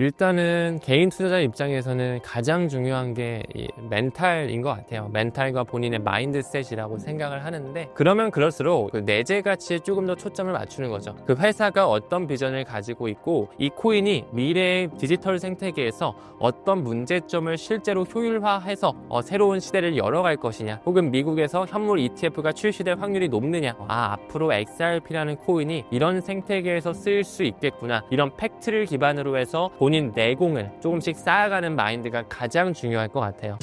일단은 개인 투자자 입장에서는 가장 중요한 게 이 멘탈인 것 같아요. 멘탈과 본인의 마인드셋이라고 생각을 하는데, 그러면 그럴수록 그 내재 가치에 조금 더 초점을 맞추는 거죠. 그 회사가 어떤 비전을 가지고 있고 이 코인이 미래의 디지털 생태계에서 어떤 문제점을 실제로 효율화해서 새로운 시대를 열어갈 것이냐, 혹은 미국에서 현물 ETF가 출시될 확률이 높느냐, 앞으로 XRP라는 코인이 이런 생태계에서 쓰일 수 있겠구나, 이런 팩트를 기반으로 해서 본인 내공을 조금씩 쌓아가는 마인드가 가장 중요할 것 같아요.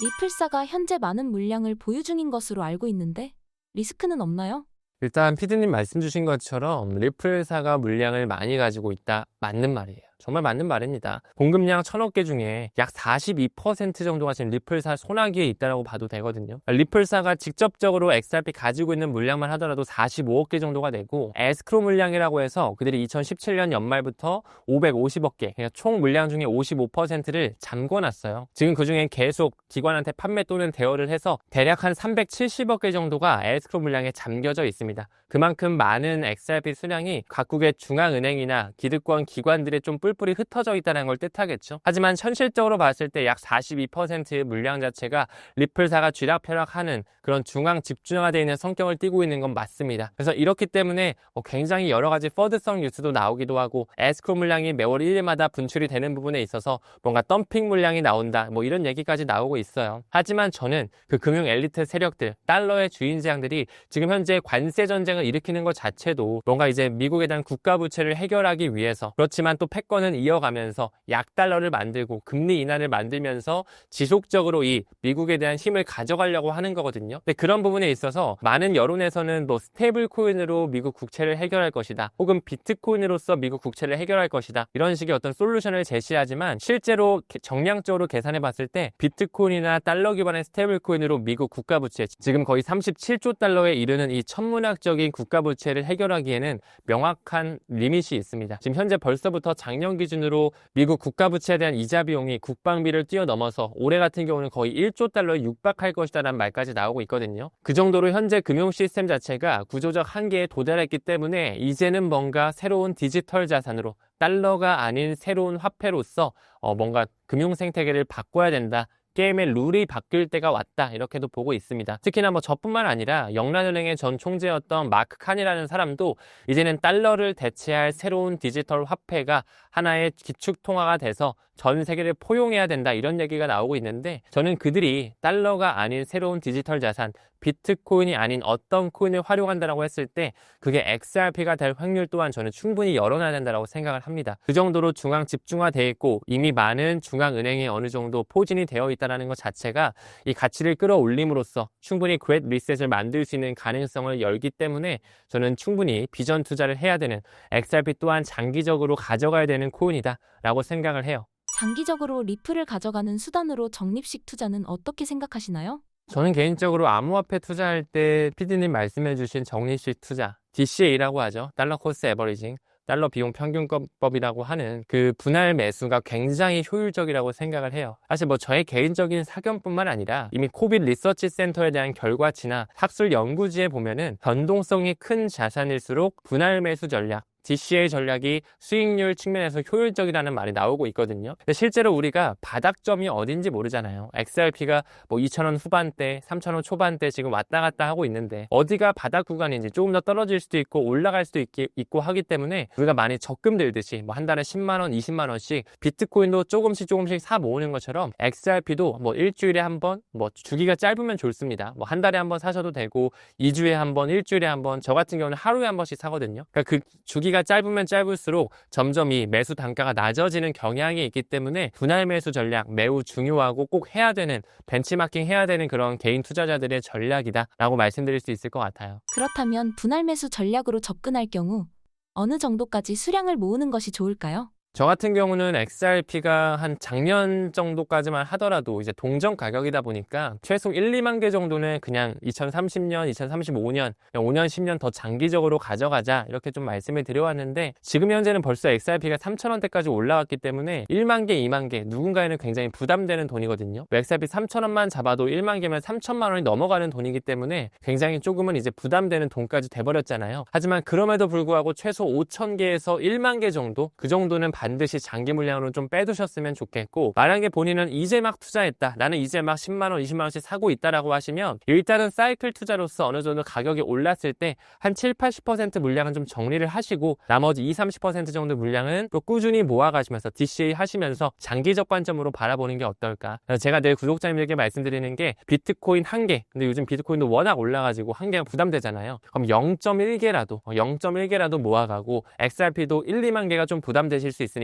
리플사가 현재 많은 물량을 보유 중인 것으로 알고 있는데 리스크는 없나요? 일단 피드님 말씀 주신 것처럼 리플사가 물량을 많이 가지고 있다, 맞는 말이에요. 정말 맞는 말입니다. 공급량 1000억 개 중에 약 42% 정도가 지금 리플사 손아귀에 있다고 봐도 되거든요. 리플사가 직접적으로 XRP 가지고 있는 물량만 하더라도 45억 개 정도가 되고, 에스크로 물량이라고 해서 그들이 2017년 연말부터 550억 개, 그러니까 총 물량 중에 55%를 잠궈놨어요. 지금 그중에 계속 기관한테 판매 또는 대여를 해서 대략 한 370억 개 정도가 에스크로 물량에 잠겨져 있습니다. 그만큼 많은 XRP 수량이 각국의 중앙은행이나 기득권 기관들의 좀 뿔뿔이 흩어져 있다는 걸 뜻하겠죠. 하지만 현실적으로 봤을 때 약 42%의 물량 자체가 리플사가 쥐락펴락하는 그런 중앙 집중화되어 있는 성격을 띠고 있는 건 맞습니다. 그래서 이렇기 때문에 굉장히 여러 가지 퍼드성 뉴스도 나오기도 하고, 에스크로 물량이 매월 1일마다 분출이 되는 부분에 있어서 뭔가 덤핑 물량이 나온다, 이런 얘기까지 나오고 있어요. 하지만 저는 그 금융 엘리트 세력들, 달러의 주인장들이 지금 현재 관세 전쟁을 일으키는 것 자체도 뭔가 이제 미국에 대한 국가 부채를 해결하기 위해서, 그렇지만 또 패권은 이어가면서 약달러를 만들고 금리 인하를 만들면서 지속적으로 이 미국에 대한 힘을 가져가려고 하는 거거든요. 근데 그런 부분에 있어서 많은 여론에서는 뭐 스테이블 코인으로 미국 국채를 해결할 것이다, 혹은 비트코인으로서 미국 국채를 해결할 것이다, 이런 식의 어떤 솔루션을 제시하지만, 실제로 정량적으로 계산해 봤을 때 비트코인이나 달러 기반의 스테이블 코인으로 미국 국가 부채, 지금 거의 37조 달러에 이르는 이 천문학적인 국가 부채를 해결하기에는 명확한 리밋이 있습니다. 지금 현재 벌써부터 작년 기준으로 미국 국가 부채에 대한 이자 비용이 국방비를 뛰어넘어서 올해 같은 경우는 거의 1조 달러에 육박할 것이다라는 말까지 나오고 있거든요. 그 정도로 현재 금융 시스템 자체가 구조적 한계에 도달했기 때문에 이제는 뭔가 새로운 디지털 자산으로, 달러가 아닌 새로운 화폐로서 뭔가 금융 생태계를 바꿔야 된다, 게임의 룰이 바뀔 때가 왔다, 이렇게도 보고 있습니다. 특히나 저뿐만 아니라 영란은행의 전 총재였던 마크 칸이라는 사람도 이제는 달러를 대체할 새로운 디지털 화폐가 하나의 기축통화가 돼서 전 세계를 포용해야 된다, 이런 얘기가 나오고 있는데, 저는 그들이 달러가 아닌 새로운 디지털 자산, 비트코인이 아닌 어떤 코인을 활용한다라고 했을 때 그게 XRP가 될 확률 또한 저는 충분히 열어놔야 된다고 생각을 합니다. 그 정도로 중앙 집중화되어 있고 이미 많은 중앙은행이 어느 정도 포진이 되어 있다는 것 자체가 이 가치를 끌어올림으로써 충분히 그레이트 리셋을 만들 수 있는 가능성을 열기 때문에, 저는 충분히 비전 투자를 해야 되는, XRP 또한 장기적으로 가져가야 되는 코인이다 라고 생각을 해요. 장기적으로 리플을 가져가는 수단으로 적립식 투자는 어떻게 생각하시나요? 저는 개인적으로 암호화폐 투자할 때 피디님 말씀해주신 적립식 투자, DCA라고 하죠. 달러 코스트 에버리징, 달러 비용 평균법이라고 하는 그 분할 매수가 굉장히 효율적이라고 생각을 해요. 사실 저의 개인적인 사견뿐만 아니라 이미 코빗 리서치 센터에 대한 결과치나 학술 연구지에 보면은 변동성이 큰 자산일수록 분할 매수 전략, DCA 전략이 수익률 측면에서 효율적이라는 말이 나오고 있거든요. 근데 실제로 우리가 바닥점이 어딘지 모르잖아요. XRP가 2,000원 후반대, 3,000원 초반대 지금 왔다 갔다 하고 있는데, 어디가 바닥 구간인지, 조금 더 떨어질 수도 있고 올라갈 수도 있고 하기 때문에 우리가 많이 적금 들듯이 한 달에 10만 원, 20만 원씩 비트코인도 조금씩 사 모으는 것처럼 XRP도 일주일에 한 번, 주기가 짧으면 좋습니다. 한 달에 한 번 사셔도 되고 2주에 한 번, 일주일에 한 번, 저 같은 경우는 하루에 한 번씩 사거든요. 그러니까 그 주기가 짧으면 짧을수록 점점 이 매수 단가가 낮아지는 경향이 있기 때문에 분할 매수 전략 매우 중요하고 꼭 해야 되는, 벤치마킹 해야 되는 그런 개인 투자자들의 전략이다 라고 말씀드릴 수 있을 것 같아요. 그렇다면 분할 매수 전략으로 접근할 경우 어느 정도까지 수량을 모으는 것이 좋을까요? 저 같은 경우는 XRP가 한 작년 정도까지만 하더라도 이제 동전 가격이다 보니까 최소 1, 2만 개 정도는 그냥 2030년, 2035년, 5년, 10년 더 장기적으로 가져가자 이렇게 좀 말씀을 드려왔는데 지금 현재는 벌써 XRP가 3,000원대까지 올라왔기 때문에 1만 개, 2만 개 누군가에는 굉장히 부담되는 돈이거든요. XRP 3,000원만 잡아도 1만 개면 3천만 원이 넘어가는 돈이기 때문에 굉장히 조금은 이제 부담되는 돈까지 돼버렸잖아요. 하지만 그럼에도 불구하고 최소 5,000개에서 1만 개 정도 그 정도는 반드시 장기 물량으로 좀 빼두셨으면 좋겠고, 만약에 본인은 이제 막 투자했다, 나는 이제 막 10만 원, 20만 원씩 사고 있다라고 하시면 일단은 사이클 투자로서 어느 정도 가격이 올랐을 때 한 7, 80% 물량은 좀 정리를 하시고 나머지 20, 30% 정도 물량은 또 꾸준히 모아가시면서 DCA 하시면서 장기적 관점으로 바라보는 게 어떨까. 제가 늘 구독자님들께 말씀드리는 게 비트코인 한 개, 근데 요즘 비트코인도 워낙 올라가지고 한 개가 부담되잖아요. 그럼 0.1개라도 모아가고 XRP도 1, 2만 개가 좀 부담되실 수 있으니까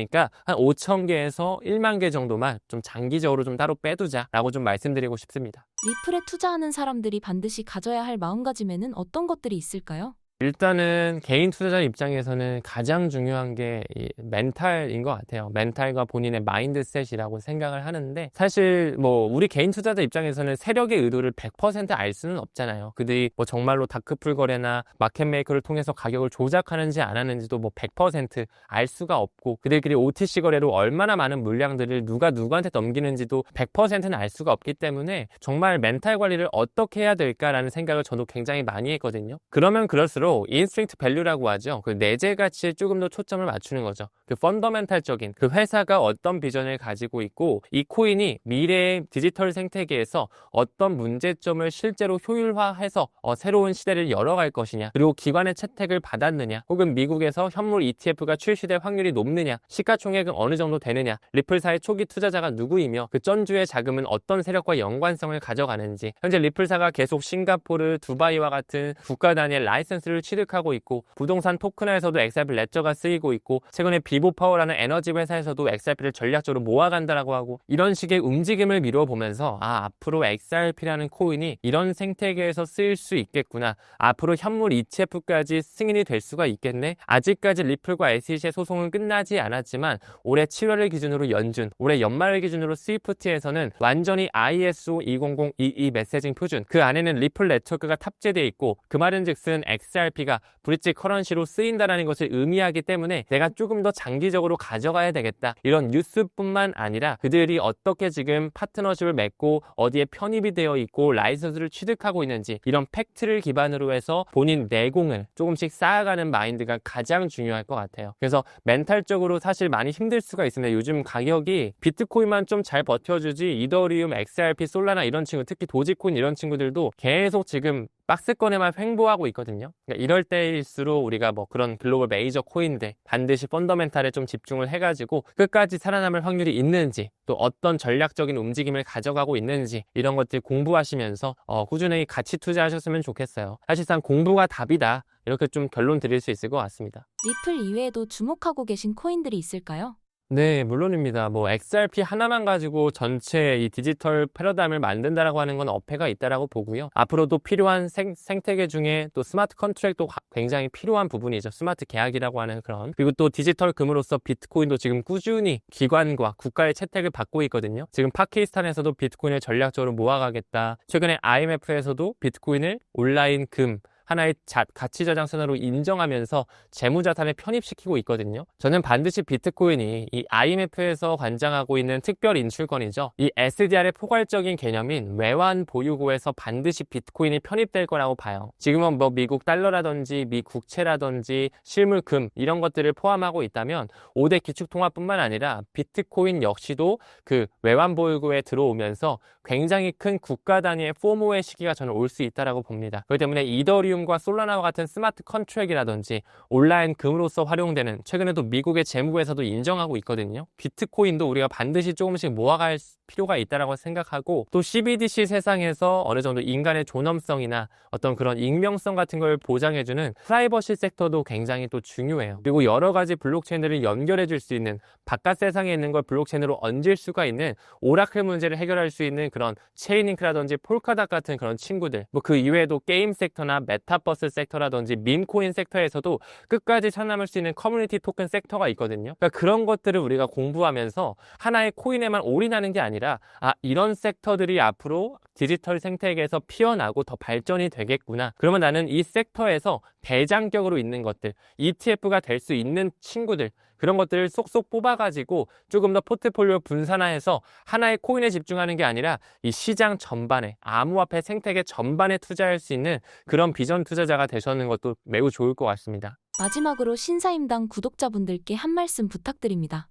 한 5,000개에서 1만 개 정도만 좀 장기적으로 좀 따로 빼두자라고 좀 말씀드리고 싶습니다. 리플에 투자하는 사람들이 반드시 가져야 할 마음가짐에는 어떤 것들이 있을까요? 일단은 개인 투자자 입장에서는 가장 중요한 게 이 멘탈인 것 같아요. 멘탈과 본인의 마인드셋이라고 생각을 하는데, 사실 뭐 우리 개인 투자자 입장에서는 세력의 의도를 100% 알 수는 없잖아요. 그들이 뭐 정말로 다크풀 거래나 마켓 메이커를 통해서 가격을 조작하는지 안 하는지도 뭐 100% 알 수가 없고, 그들끼리 OTC 거래로 얼마나 많은 물량들을 누가 누구한테 넘기는지도 100%는 알 수가 없기 때문에 정말 멘탈 관리를 어떻게 해야 될까라는 생각을 저도 굉장히 많이 했거든요. 그러면 그럴수록 인스트링트 밸류라고 하죠. 그 내재 가치에 조금 더 초점을 맞추는 거죠. 그 펀더멘탈적인 그 회사가 어떤 비전을 가지고 있고 이 코인이 미래의 디지털 생태계에서 어떤 문제점을 실제로 효율화해서 새로운 시대를 열어갈 것이냐, 그리고 기관의 채택을 받았느냐, 혹은 미국에서 현물 ETF가 출시될 확률이 높느냐, 시가총액은 어느 정도 되느냐, 리플사의 초기 투자자가 누구이며 그 전주의 자금은 어떤 세력과 연관성을 가져가는지, 현재 리플사가 계속 싱가포르, 두바이와 같은 국가 단위의 라이선스를 취득하고 있고, 부동산 토큰화에서도 XRP 레저가 쓰이고 있고, 최근에 비보파워라는 에너지 회사에서도 XRP를 전략적으로 모아간다라고 하고, 이런 식의 움직임을 미뤄보면서 앞으로 XRP라는 코인이 이런 생태계에서 쓰일 수 있겠구나, 앞으로 현물 ETF까지 승인이 될 수가 있겠네, 아직까지 리플과 SEC의 소송은 끝나지 않았지만 올해 7월을 기준으로 연준, 올해 연말을 기준으로 스위프트에서는 완전히 ISO 20022 메시징 표준, 그 안에는 리플 네트워크가 탑재되어 있고, 그 말은즉슨 XRP가 브릿지 커런시로 쓰인다는 것을 의미하기 때문에 내가 조금 더 장기적으로 가져가야 되겠다, 이런 뉴스뿐만 아니라 그들이 어떻게 지금 파트너십을 맺고 어디에 편입이 되어 있고 라이선스를 취득하고 있는지, 이런 팩트를 기반으로 해서 본인 내공을 조금씩 쌓아가는 마인드가 가장 중요할 것 같아요. 그래서 멘탈적으로 사실 많이 힘들 수가 있습니다. 요즘 가격이 비트코인만 좀 잘 버텨주지 이더리움, XRP, 솔라나 이런 친구, 특히 도지코인 이런 친구들도 계속 지금 박스권에만 횡보하고 있거든요. 그러니까 이럴 때일수록 우리가 뭐 그런 글로벌 메이저 코인들 반드시 펀더멘탈에 좀 집중을 해가지고 끝까지 살아남을 확률이 있는지, 또 어떤 전략적인 움직임을 가져가고 있는지, 이런 것들 공부하시면서 꾸준히 같이 투자하셨으면 좋겠어요. 사실상 공부가 답이다, 이렇게 좀 결론 드릴 수 있을 것 같습니다. 리플 이외에도 주목하고 계신 코인들이 있을까요? 네, 물론입니다. 뭐 XRP 하나만 가지고 전체 이 디지털 패러다임을 만든다라고 하는 건 어폐가 있다라고 보고요. 앞으로도 필요한 생태계 중에 또 스마트 컨트랙도 굉장히 필요한 부분이죠. 스마트 계약이라고 하는 그런. 그리고 또 디지털 금으로서 비트코인도 지금 꾸준히 기관과 국가의 채택을 받고 있거든요. 지금 파키스탄에서도 비트코인을 전략적으로 모아가겠다. 최근에 IMF에서도 비트코인을 온라인 금, 하나의 가치 저장 선으로 인정하면서 재무자산에 편입시키고 있거든요. 저는 반드시 비트코인이 이 IMF에서 관장하고 있는 특별 인출권이죠. 이 SDR의 포괄적인 개념인 외환 보유고에서 반드시 비트코인이 편입될 거라고 봐요. 지금은 뭐 미국 달러라든지 미 국채라든지 실물금 이런 것들을 포함하고 있다면 5대 기축통화뿐만 아니라 비트코인 역시도 그 외환 보유고에 들어오면서 굉장히 큰 국가 단위의 포모의 시기가 저는 올 수 있다라고 봅니다. 그렇기 때문에 이더리움과 솔라나와 같은 스마트 컨트랙이라든지 온라인 금으로서 활용되는, 최근에도 미국의 재무부에서도 인정하고 있거든요. 비트코인도 우리가 반드시 조금씩 모아갈 필요가 있다라고 생각하고, 또 CBDC 세상에서 어느 정도 인간의 존엄성이나 어떤 그런 익명성 같은 걸 보장해주는 프라이버시 섹터도 굉장히 또 중요해요. 그리고 여러 가지 블록체인들을 연결해 줄 수 있는, 바깥 세상에 있는 걸 블록체인으로 얹을 수가 있는 오라클 문제를 해결할 수 있는 그런 체인링크라든지 폴카닷 같은 그런 친구들, 뭐 그 이외에도 게임 섹터나 메타버스 섹터라든지 밈코인 섹터에서도 끝까지 살아남을 수 있는 커뮤니티 토큰 섹터가 있거든요. 그러니까 그런 것들을 우리가 공부하면서 하나의 코인에만 올인하는 게 아니라 이런 섹터들이 앞으로 디지털 생태계에서 피어나고 더 발전이 되겠구나. 그러면 나는 이 섹터에서 대장격으로 있는 것들, ETF가 될 수 있는 친구들, 그런 것들을 쏙쏙 뽑아가지고 조금 더 포트폴리오 분산화해서 하나의 코인에 집중하는 게 아니라 이 시장 전반에, 암호화폐 생태계 전반에 투자할 수 있는 그런 비전 투자자가 되시는 것도 매우 좋을 것 같습니다. 마지막으로 신사임당 구독자분들께 한 말씀 부탁드립니다.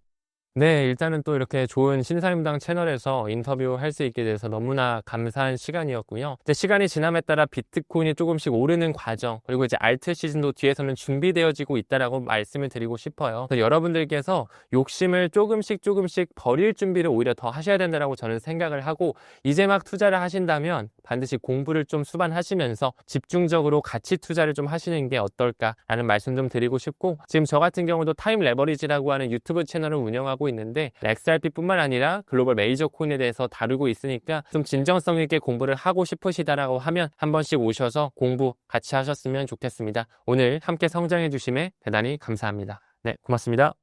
네, 일단은 또 이렇게 좋은 신사임당 채널에서 인터뷰할 수 있게 돼서 너무나 감사한 시간이었고요. 이제 시간이 지남에 따라 비트코인이 조금씩 오르는 과정, 그리고 이제 알트 시즌도 뒤에서는 준비되어지고 있다라고 말씀을 드리고 싶어요. 그래서 여러분들께서 욕심을 조금씩 버릴 준비를 오히려 더 하셔야 된다라고 저는 생각을 하고, 이제 막 투자를 하신다면 반드시 공부를 좀 수반하시면서 집중적으로 가치 투자를 좀 하시는 게 어떨까라는 말씀 좀 드리고 싶고, 지금 저 같은 경우도 타임 레버리지라고 하는 유튜브 채널을 운영하고 있는데 XRP뿐만 아니라 글로벌 메이저 코인에 대해서 다루고 있으니까 좀 진정성 있게 공부를 하고 싶으시다라고 하면 한 번씩 오셔서 공부 같이 하셨으면 좋겠습니다. 오늘 함께 성장해 주심에 대단히 감사합니다. 네, 고맙습니다.